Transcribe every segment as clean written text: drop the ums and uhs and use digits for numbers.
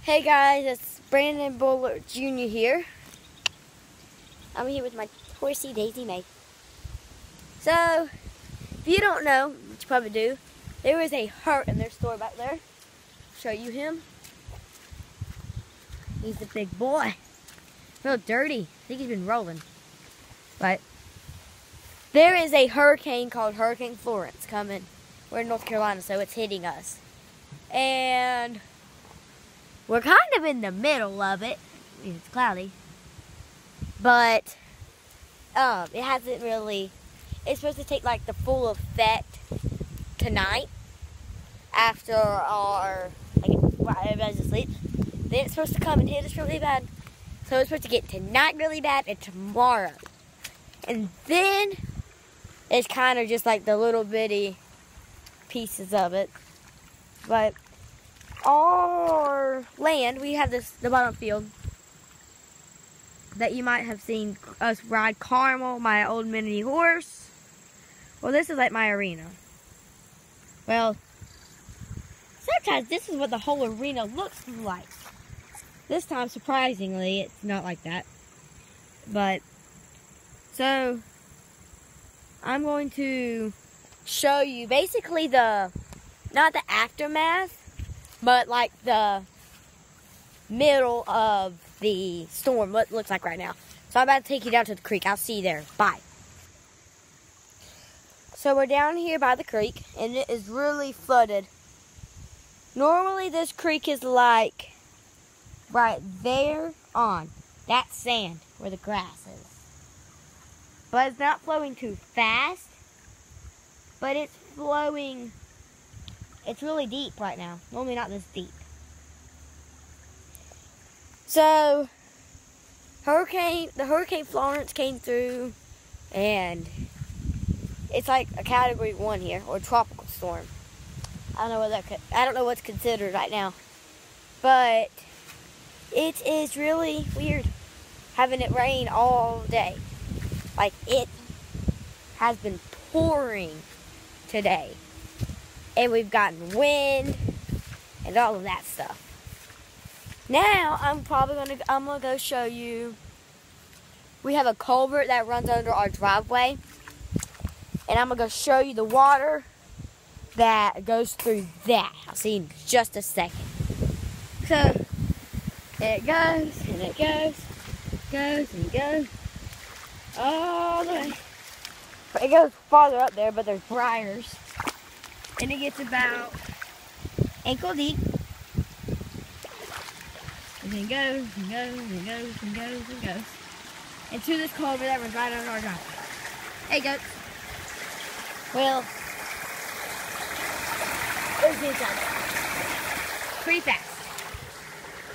Hey guys, it's Brandon Bullard Jr. here. I'm here with my horsey Daisy May. So, if you don't know, which you probably do, there is a hurt in their store back there. I'll show you him. He's a big boy. Real dirty. I think he's been rolling. But there is a hurricane called Hurricane Florence coming. We're in North Carolina, so it's hitting us. And we're kind of in the middle of it. It's cloudy. But it hasn't really, it's supposed to take like the full effect tonight after everybody's asleep. Then it's supposed to come and hit us really bad. So it's supposed to get tonight really bad and tomorrow. And then it's kind of just like the little bitty pieces of it. But our land, we have the bottom field that you might have seen us ride Carmel, my old mini horse. Well, this is like my arena. Well, sometimes this is what the whole arena looks like. This time, surprisingly, it's not like that. But, so, I'm going to show you basically not the aftermath, but like the middle of the storm, what it looks like right now. So I'm about to take you down to the creek. I'll see you there. Bye. So we're down here by the creek, and it is really flooded. Normally this creek is like right there on that sand where the grass is. But it's not flowing too fast, but it's flowing. It's really deep right now. Normally not this deep. So, the Hurricane Florence came through, and it's like a Category 1 here, or tropical storm. I don't know what's considered right now, but it is really weird having it rain all day. Like, it has been pouring today. And we've gotten wind and all of that stuff. Now I'm gonna go show you. We have a culvert that runs under our driveway, and I'm gonna go show you the water that goes through that. I'll see you in just a second. So it goes and it goes and it goes all the way. It goes farther up there, but there's briars. And it gets about ankle deep. And then it goes and goes and goes and goes and goes. Into this culvert that runs right under our driveway. Hey goats. Well, there's the inside. Pretty fast.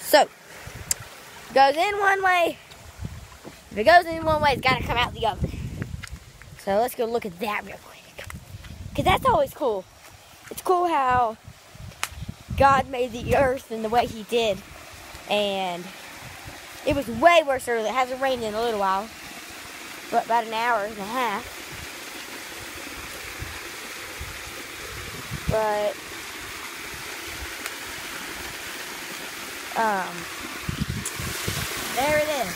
So, it goes in one way. If it goes in one way, it's gotta come out the other. So let's go look at that real quick. Because that's always cool. It's cool how God made the earth in the way He did. And it was way worse earlier. It hasn't rained in a little while. But about an hour and a half. But, there it is.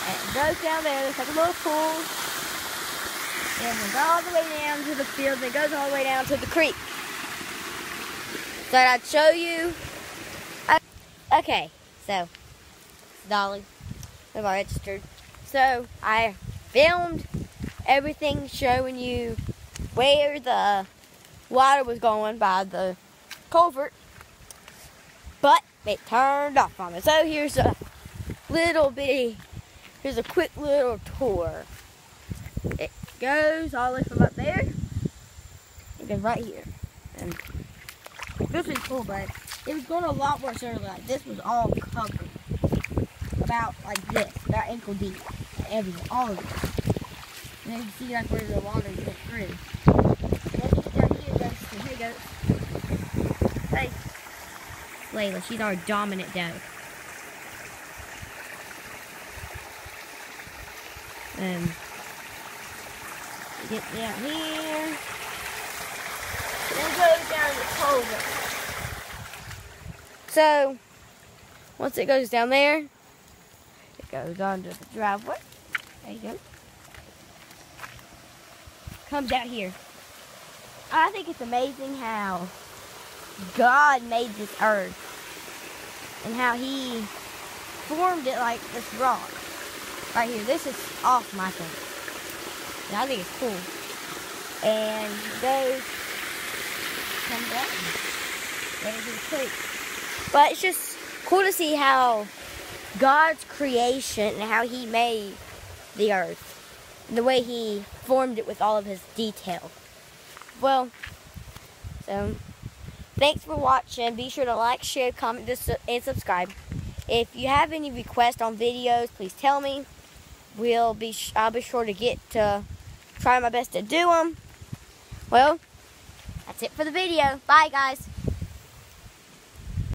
And it goes down there. There's like a little pool. And it goes all the way down to the field, and it goes all the way down to the creek. So I'd show you. Okay, so Dolly, I've registered. So I filmed everything showing you where the water was going by the culvert, but it turned off on me. So here's a quick little tour. It goes all the way from up there. It goes right here. And this is cool, but it was going a lot worse earlier. Like, this was all covered. About like this. About ankle deep. Everything. All of it. And you can see like where the water went through. And then down here goes to, hey goes. Hey. Layla, she's our dominant dog. Get down here. Then goes down the culvert. So, once it goes down there, it goes onto the driveway. There you go. Comes out here. I think it's amazing how God made this earth and how He formed it like this rock right here. This is awesome, I think. And I think it's cool. And it goes, comes out, and goes to the creek. But it's just cool to see how God's creation and how He made the earth, and the way He formed it with all of His detail. Well, so thanks for watching. Be sure to like, share, comment, and subscribe. If you have any requests on videos, please tell me. I'll be sure to try my best to do them. Well, that's it for the video. Bye, guys.